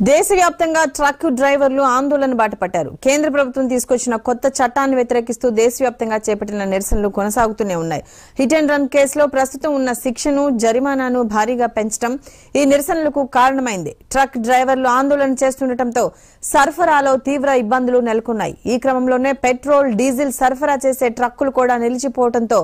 దేశవ్యాప్తంగా ట్రక్ డ్రైవర్లు ఆందోళన బాటపట్టారు. కేంద్ర ప్రభుత్వం తీసుకొచ్చిన కొత్త చట్టాన్ని వ్యతిరేకిస్తూ దేశవ్యాప్తంగా చేపట్టిన నిరసనలు కొనసాగుతూనే ఉన్నాయి. హిట్ అండ్ రన్ కేసులో ప్రస్తుతం ఉన్న శిక్షను, జరిమానాను భారీగా పెంచడం ఈ నిరసనలకు కారణమైంది. ట్రక్ డ్రైవర్లు ఆందోళన చేస్తుండటంతో సరఫరాలో తీవ్ర ఇబ్బందులు నెలకొన్నాయి. ఈ క్రమంలోనే పెట్రోల్, డీజిల్ సరఫరా చేసే ట్రక్కులు కూడా నిలిచిపోవడంతో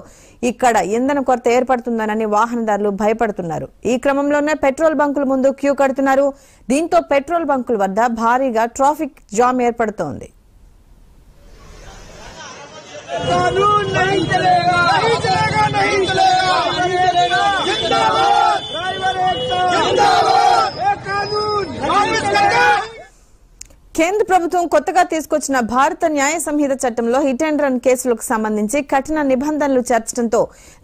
ఇక్కడ ఇంధన కొరత ఏర్పడుతుందనని వాహనదారులు భయపడుతున్నారు. ఈ క్రమంలోనే పెట్రోల్ బంకుల ముందు క్యూ కడుతున్నారు. దీంతో పెట్రోల్ బంకుల వద్ద భారీగా ట్రాఫిక్ జామ్ ఏర్పడుతోంది. కేంద్ర ప్రభుత్వం కొత్తగా తీసుకొచ్చిన భారత న్యాయ సంహిత చట్టంలో హిట్ అండ్ రన్ కేసులకు సంబంధించి కఠిన నిబంధనలు చేర్చడంతో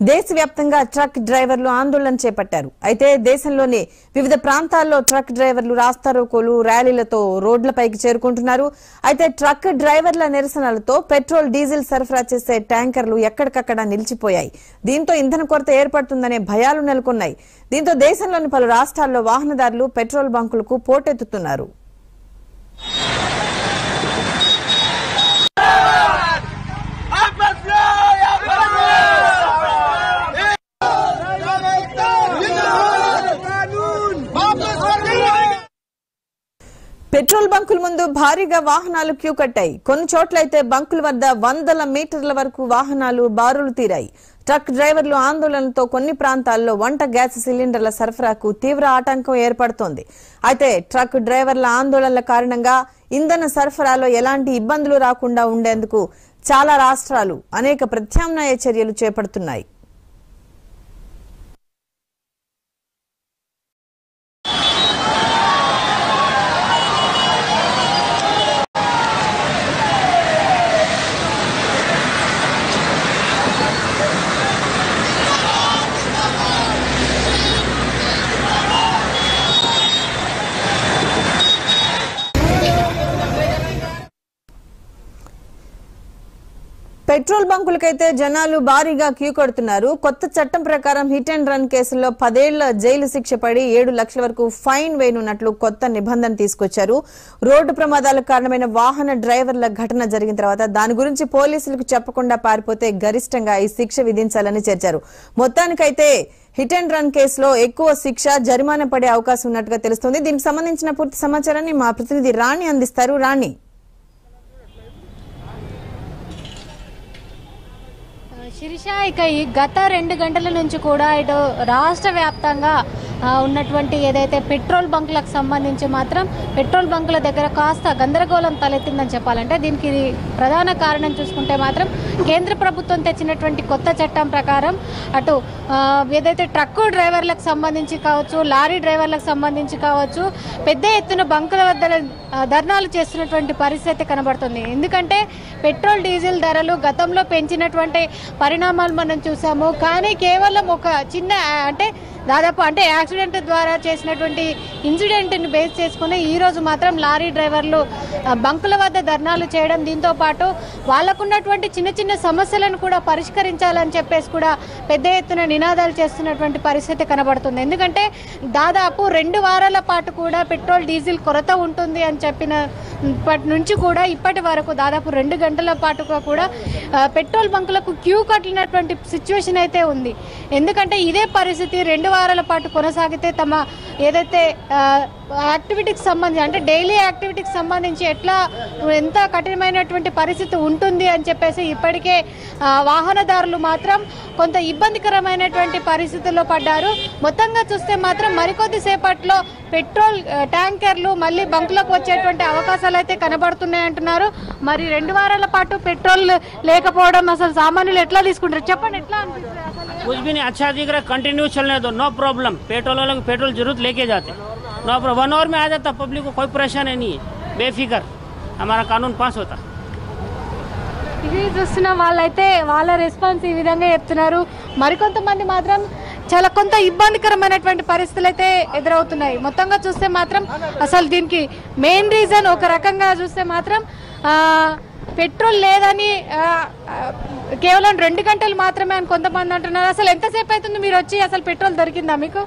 దేశవ్యాప్తంగా ట్రక్ డ్రైవర్లు ఆందోళన చేపట్టారు. అయితే దేశంలోని వివిధ ప్రాంతాల్లో ట్రక్ డ్రైవర్లు రాస్తారోకోలు, ర్యాలీలతో రోడ్లపైకి చేరుకుంటున్నారు. అయితే ట్రక్ డ్రైవర్ల నిరసనలతో పెట్రోల్, డీజిల్ సరఫరా చేసే ట్యాంకర్లు ఎక్కడికక్కడ నిలిచిపోయాయి. దీంతో ఇంధన కొరత ఏర్పడుతుందనే భయాలు నెలకొన్నాయి. దీంతో దేశంలోని పలు రాష్ట్రాల్లో వాహనదారులు పెట్రోల్ బంకులకు పోటెత్తుతున్నారు. పెట్రోల్ బంకుల ముందు భారీగా వాహనాలు క్యూ కట్టాయి. కొన్ని చోట్లయితే బంకుల వద్ద వందల మీటర్ల వరకు వాహనాలు బారులు తీరాయి. ట్రక్ డ్రైవర్లు ఆందోళనతో కొన్ని ప్రాంతాల్లో వంట గ్యాస్ సిలిండర్ల సరఫరాకు తీవ్ర ఆటంకం ఏర్పడుతోంది. అయితే ట్రక్ డ్రైవర్ల ఆందోళనల కారణంగా ఇంధన సరఫరాలో ఎలాంటి ఇబ్బందులు రాకుండా ఉండేందుకు చాలా రాష్ట్రాలు అనేక ప్రత్యామ్నాయ చర్యలు చేపడుతున్నాయి. పెట్రోల్ బంకులకైతే జనాలు భారీగా క్యూ కడుతున్నారు. కొత్త చట్టం ప్రకారం హిట్ అండ్ రన్ కేసుల్లో 10 ఏళ్ల జైలు శిక్ష పడి 7 లక్షల వరకు ఫైన్ వేయనున్నట్లు కొత్త నిబంధన తీసుకొచ్చారు. రోడ్డు ప్రమాదాలకు కారణమైన వాహన డ్రైవర్ల ఘటన జరిగిన తర్వాత దాని గురించి పోలీసులకు చెప్పకుండా పారిపోతే గరిష్టంగా ఈ శిక్ష విధించాలని చేర్చారు. మొత్తానికైతే హిట్ అండ్ రన్ కేసులో ఎక్కువ శిక్ష, జరిమానా పడే అవకాశం ఉన్నట్టుగా తెలుస్తోంది. దీనికి సంబంధించిన పూర్తి సమాచారాన్ని మా ప్రతినిధి రాణి అందిస్తారు. రాణి, శిరీష, ఇక ఈ గత 2 గంటల నుంచి కూడా ఇటు రాష్ట్ర వ్యాప్తంగా ఉన్నటువంటి ఏదైతే పెట్రోల్ బంకులకు సంబంధించి మాత్రం పెట్రోల్ బంకుల దగ్గర కాస్త గందరగోళం తలెత్తిందని చెప్పాలంటే దీనికి ప్రధాన కారణం చూసుకుంటే మాత్రం కేంద్ర ప్రభుత్వం తెచ్చినటువంటి కొత్త చట్టం ప్రకారం అటు ఏదైతే ట్రక్కు డ్రైవర్లకు సంబంధించి కావచ్చు, లారీ డ్రైవర్లకు సంబంధించి కావచ్చు, పెద్ద ఎత్తున బంకుల వద్ద ధర్నాలు చేస్తున్నటువంటి పరిస్థితి కనబడుతుంది. ఎందుకంటే పెట్రోల్, డీజిల్ ధరలు గతంలో పెంచినటువంటి పరిణామాలు మనం చూసాము. కానీ కేవలం ఒక చిన్న దాదాపు యాక్సిడెంట్ ద్వారా చేసినటువంటి ఇన్సిడెంట్ని బేస్ చేసుకుని ఈరోజు మాత్రం లారీ డ్రైవర్లు బంకుల వద్ద ధర్నాలు చేయడం, దీంతో పాటు వాళ్ళకున్నటువంటి చిన్న చిన్న సమస్యలను కూడా పరిష్కరించాలని చెప్పేసి కూడా పెద్ద ఎత్తున నినాదాలు చేస్తున్నటువంటి పరిస్థితి కనబడుతుంది. ఎందుకంటే దాదాపు 2 వారాల పాటు కూడా పెట్రోల్, డీజిల్ కొరత ఉంటుంది అని చెప్పినప్పటి నుంచి కూడా ఇప్పటి వరకు దాదాపు 2 గంటల పాటుగా కూడా పెట్రోల్ బంకులకు క్యూ కట్టినటువంటి సిచ్యువేషన్ అయితే ఉంది. ఎందుకంటే ఇదే పరిస్థితి 2 వారాల పాటు కొనసాగితే తమ ఏదైతే యాక్టివిటీకి సంబంధించి డైలీ యాక్టివిటీకి సంబంధించి ఎంత కఠినమైనటువంటి పరిస్థితి ఉంటుంది అని చెప్పేసి ఇప్పటికే వాహనదారులు మాత్రం కొంత ఇబ్బందికరమైనటువంటి పరిస్థితుల్లో పడ్డారు. మొత్తంగా చూస్తే మాత్రం మరికొద్ది సేపట్లో పెట్రోల్ ట్యాంకర్లు మళ్ళీ బంకులకు వచ్చేటువంటి అవకాశాలు అయితే కనబడుతున్నాయంటున్నారు. మరి 2 వారాల పాటు పెట్రోల్ లేకపోవడం అసలు సామాన్యులు ఎట్లా తీసుకుంటారు చెప్పండి, ఎట్లా అనిపిస్తుంది? कुछ भी नहीं, अच्छा दिख रहा है, कंटिन्यू चलने दो, नो प्रॉब्लम। पेट्रोल वालों को पेट्रोल जरूर लेके जाते, नो प्रॉब्लम। 1 आवर में आ जाता, पब्लिक को कोई परेशानी नहीं है, बेफिक्र हमारा कानून पास होता। ఇది చూస్తున్న వాళ్ళైతే వాళ్ళ రెస్పాన్స్ ఈ విధంగా చెప్తున్నారు. మరికొంతమంది మాత్రం చాలా కొంత ఇబ్బందికరమైనటువంటి పరిస్థితులు అయితే ఎదురవుతున్నాయి. మొత్తంగా చూస్తే మాత్రం అసలు దీనికి మెయిన్ రీజన్ ఒక రకంగా చూస్తే మాత్రం పెట్రోల్ లేదని కేవలం 2 గంటలు మాత్రమే అని కొంతమంది అంటున్నారు. అసలు ఎంతసేపు అవుతుంది మీరు వచ్చి? అసలు పెట్రోల్ దొరికిందా మీకు?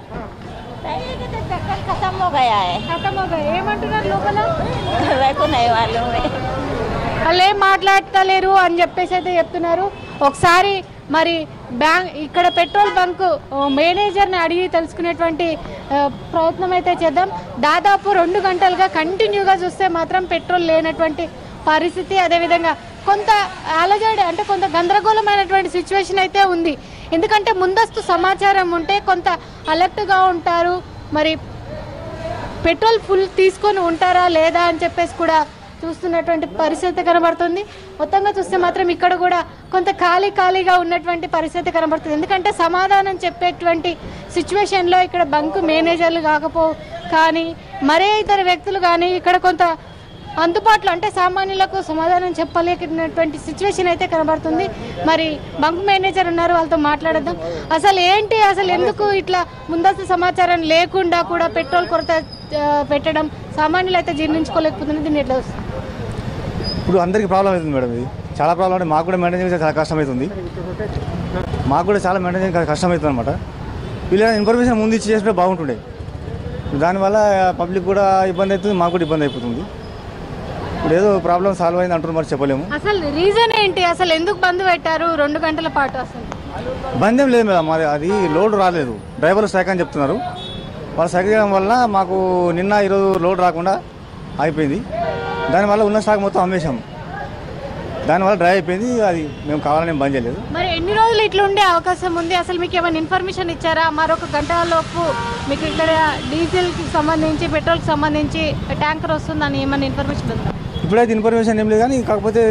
खत्म हो गया है ఏమంటున్నారు లోపల को नहीं मालूम है వాళ్ళు ఏం మాట్లాడతలేరు అని చెప్పేసి అయితే చెప్తున్నారు. ఒకసారి మరి బ్యాంక్ ఇక్కడ పెట్రోల్ బంక్ మేనేజర్ని అడిగి తెలుసుకునేటువంటి ప్రయత్నం అయితే చేద్దాం. దాదాపు 2 గంటలుగా కంటిన్యూగా చూస్తే మాత్రం పెట్రోల్ లేనటువంటి పరిస్థితి, అదేవిధంగా కొంత అలజడి అంటే కొంత గందరగోళమైనటువంటి సిచ్యువేషన్ అయితే ఉంది. ఎందుకంటే ముందస్తు సమాచారం ఉంటే కొంత అలర్ట్గా ఉంటారు, మరి పెట్రోల్ ఫుల్ తీసుకొని ఉంటారా లేదా అని చెప్పేసి కూడా చూస్తున్నటువంటి పరిస్థితి కనబడుతుంది. మొత్తంగా చూస్తే మాత్రం ఇక్కడ కూడా కొంత ఖాళీగా ఉన్నటువంటి పరిస్థితి కనబడుతుంది. ఎందుకంటే సమాధానం చెప్పేటువంటి సిచ్యువేషన్లో ఇక్కడ బంక్ మేనేజర్లు కానీ మరే ఇతర వ్యక్తులు కానీ ఇక్కడ కొంత అందుబాటులో అంటే సామాన్యులకు సమాధానం చెప్పలేనటువంటి సిచ్యువేషన్ అయితే కనబడుతుంది. మరి బంక్ మేనేజర్ ఉన్నారు, వాళ్ళతో మాట్లాడదాం. అసలు ఎందుకు ఇట్లా ముందస్తు సమాచారం లేకుండా కూడా పెట్రోల్ కొరత పెట్టడం సామాన్యులు అయితే జీర్ణించుకోలేకపోతుంది. దీన్ని ఎట్లా వస్తుంది? ఇప్పుడు అందరికీ ప్రాబ్లం అవుతుంది మేడం. ఇది చాలా ప్రాబ్లం. అంటే మాకు కూడా మెయింటైన్ చేయడం చాలా కష్టమవుతుంది. కష్టమవుతుంది అనమాట. వీళ్ళ ఇన్ఫర్మేషన్ ముందు ఇచ్చి చేస్తే బాగుంటుండే. దానివల్ల పబ్లిక్ కూడా ఇబ్బంది అవుతుంది, మాకు కూడా ఇబ్బంది అయిపోతుంది. ఇప్పుడు ఏదో ప్రాబ్లం సాల్వ్ అయింది అంటున్నారు, మరి చెప్పలేము. అసలు రీజన్ ఏంటి? అసలు ఎందుకు బంద్ పెట్టారు 2 గంటల పాటు? అసలు బంద్ ఏం లేదు మేడం, మరి అది లోడ్ రాలేదు, డ్రైవర్లు స్ట్రైక్ అని చెప్తున్నారు. వాళ్ళు స్ట్రైక్ చేయడం వల్ల మాకు నిన్న ఈరోజు లోడ్ రాకుండా అయిపోయింది. దానివల్ల ఉన్న స్టాక్ మొత్తం అమ్మేశాము. దానివల్ల డ్రై అయిపోయింది. అది మేము కావాలని బంద్ చేయలేదు. మరి ఎన్ని రోజులు ఇట్లా ఉండే అవకాశం ఉంది? అసలు మీకు ఏమైనా ఇన్ఫర్మేషన్ ఇచ్చారా? మరొక గంటలోపు మీకు ఇక్కడ డీజిల్కి సంబంధించి పెట్రోల్కి సంబంధించి ట్యాంకర్ వస్తుందని ఏమైనా ఇన్ఫర్మేషన్ ఉందా? ఇప్పుడైతే ఇన్ఫర్మేషన్ ఏం లేదు, కానీ కాకపోతే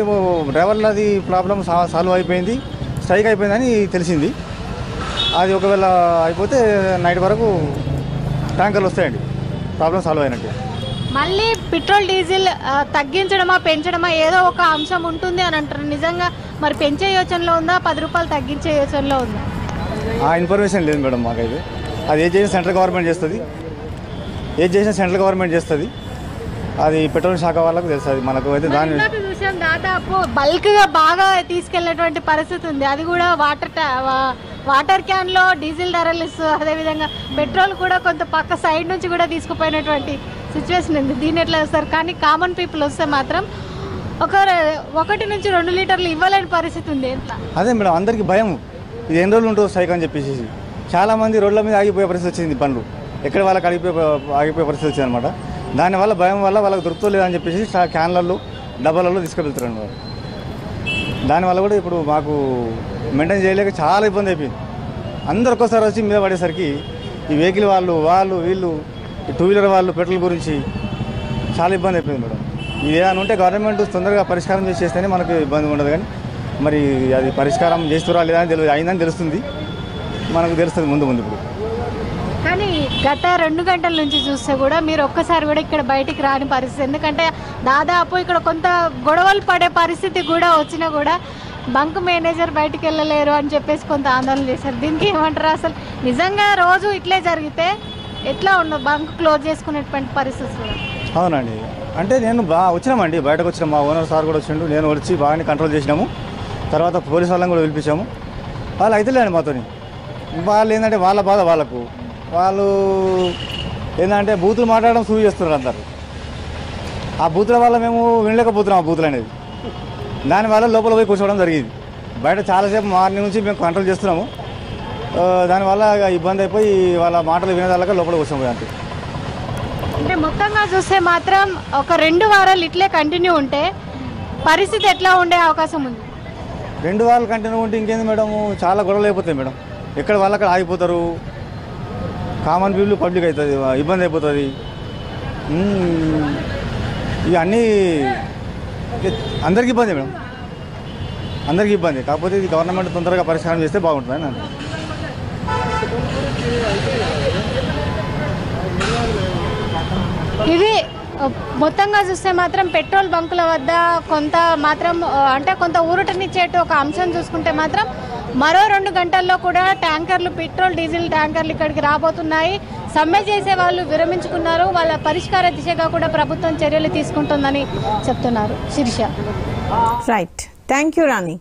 డ్రైవర్లది ప్రాబ్లం సాల్వ్ అయిపోయింది, స్ట్రైక్ అయిపోయిందని తెలిసింది. అది ఒకవేళ అయిపోతే నైట్ వరకు ట్యాంకర్లు వస్తాయండి, ప్రాబ్లం సాల్వ్ అయినట్టు. మళ్ళీ పెట్రోల్ డీజిల్ తగ్గించడమా పెంచడమా ఏదో ఒక అంశం ఉంటుంది అని అంటారు. నిజంగా మరి పెంచే యోచనలో ఉందా, 10 రూపాయలు తగ్గించే యోచనలో ఉందా? ఆ ఇన్ఫర్మేషన్ లేదు మేడం మాకైతే. అది ఏది చేసినా సెంట్రల్ గవర్నమెంట్ చేస్తుంది. అది పెట్రోల్ శాఖ వాళ్ళకు తెలుస్తుంది, మనకు అయితే దాని చూసాం. దాదాపు బల్క్గా బాగా తీసుకెళ్ళినటువంటి పరిస్థితి ఉంది. అది కూడా వాటర్ క్యాన్లో డీజిల్ ధరలు, అదేవిధంగా పెట్రోల్ కూడా కొంత పక్క సైడ్ నుంచి కూడా తీసుకుపోయినటువంటి సిచ్యువేషన్ ఉంది. దీన్ని ఎట్లా వస్తారు? కానీ కామన్ పీపుల్ వస్తే మాత్రం 1 నుంచి 2 లీటర్లు ఇవ్వలేని పరిస్థితి ఉంది. ఎట్లా? అదే మేడం, అందరికీ భయం, ఇది ఎన్ని రోజులు ఉంటుందో స్ట్రైక్ అని చెప్పేసి. చాలామంది రోడ్ల మీద ఆగిపోయే పరిస్థితి వచ్చింది, బండ్లు ఎక్కడ వాళ్ళకి ఆగిపోయే పరిస్థితి వచ్చింది అనమాట. దానివల్ల భయం వల్ల వాళ్ళకి దొరుకుతలేదని చెప్పేసి క్యాన్లలో డబ్బాలలో తీసుకువెళ్తారు అనమాట. దానివల్ల కూడా ఇప్పుడు మాకు మెయింటైన్ చేయలేక చాలా ఇబ్బంది అయిపోయింది. అందరు ఒక్కోసారి వచ్చి మీద పడేసరికి ఈ వెహికల్ వీళ్ళు 2 వీలర్ వాళ్ళు పెట్రోల్ గురించి చాలా ఇబ్బంది అయిపోయింది మేడం. ఇది ఏదైనా ఉంటే గవర్నమెంట్ తొందరగా పరిష్కారం చేస్తేనే మనకు ఇబ్బంది ఉండదు. కానీ మరి అది పరిష్కారం చేస్తురా లేదా అని అయిందని తెలుస్తుంది, మనకు తెలుస్తుంది ముందు ఇప్పుడు. కానీ గత 2 గంటల నుంచి చూస్తే కూడా మీరు ఒక్కసారి కూడా ఇక్కడ బయటికి రాని పరిస్థితి. ఎందుకంటే దాదాపు ఇక్కడ కొంత గొడవలు పడే పరిస్థితి కూడా వచ్చినా కూడా బంక్ మేనేజర్ బయటికి వెళ్ళలేరు అని చెప్పేసి కొంత ఆందోళన చేశారు. దీనికి ఏమంటారు? అసలు నిజంగా రోజు ఇట్లే జరిగితే ఎట్లా ఉండదు బంక్ క్లోజ్ చేసుకునేటువంటి పరిస్థితి? అవునండి, అంటే నేను వచ్చినామండి, బయటకు వచ్చినాం, మా ఓనర్ సార్ కూడా వచ్చిండు, నేను వచ్చి బాగానే కంట్రోల్ చేసినాము. తర్వాత పోలీసు వాళ్ళని కూడా పిలిపించాము. వాళ్ళు అయితే లేండి మాతోని. వాళ్ళు ఏంటంటే వాళ్ళ బాధ వాళ్ళు ఏంటంటే బూతులు మాట్లాడడం సూచి చేస్తున్నారు అందరు. ఆ బూతుల వల్ల మేము వినలేకపోతున్నాం ఆ బూతులు అనేది. దానివల్ల లోపల పోయి కూర్చోవడం జరిగింది. బయట చాలాసేపు మార్నింగ్ నుంచి మేము కంట్రోల్ చేస్తున్నాము. దానివల్ల ఇబ్బంది అయిపోయి వాళ్ళ మాటలు వినేదాకా లోపల కూర్చోపోయి అంతే. అంటే మొత్తంగా చూస్తే మాత్రం ఒక 2 వారాలు ఇట్లే కంటిన్యూ ఉంటే పరిస్థితి ఎట్లా ఉండే అవకాశం ఉంది? 2 వారాలు కంటిన్యూ ఉంటే ఇంకేంది మేడం, చాలా గొడవలు అయిపోతాయి మేడం. ఎక్కడ వాళ్ళు అక్కడ ఆగిపోతారు, కామన్ పీపుల్ పబ్లిక్ అవుతుంది, ఇబ్బంది అయిపోతుంది. ఇవన్నీ అందరికీ ఇబ్బంది మేడం, అందరికీ ఇబ్బంది. కాకపోతే ఇది గవర్నమెంట్ తొందరగా పరిష్కారం చేస్తే బాగుంటుంది అని అంతే. ఇది మొత్తంగా చూస్తే మాత్రం పెట్రోల్ బంకుల వద్ద కొంత ఊరటనిచ్చేట్టు ఒక అంశం చూసుకుంటే మాత్రం మరో 2 గంటల్లో కూడా ట్యాంకర్లు, పెట్రోల్ డీజిల్ ట్యాంకర్లు ఇక్కడికి రాబోతున్నాయి. సమ్మె చేసే వాళ్ళు విరమించుకున్నారు. వాళ్ళ పరిష్కార దిశగా కూడా ప్రభుత్వం చర్యలు తీసుకుంటుందని చెప్తున్నారు. Sirisha. Right, thank you Rani.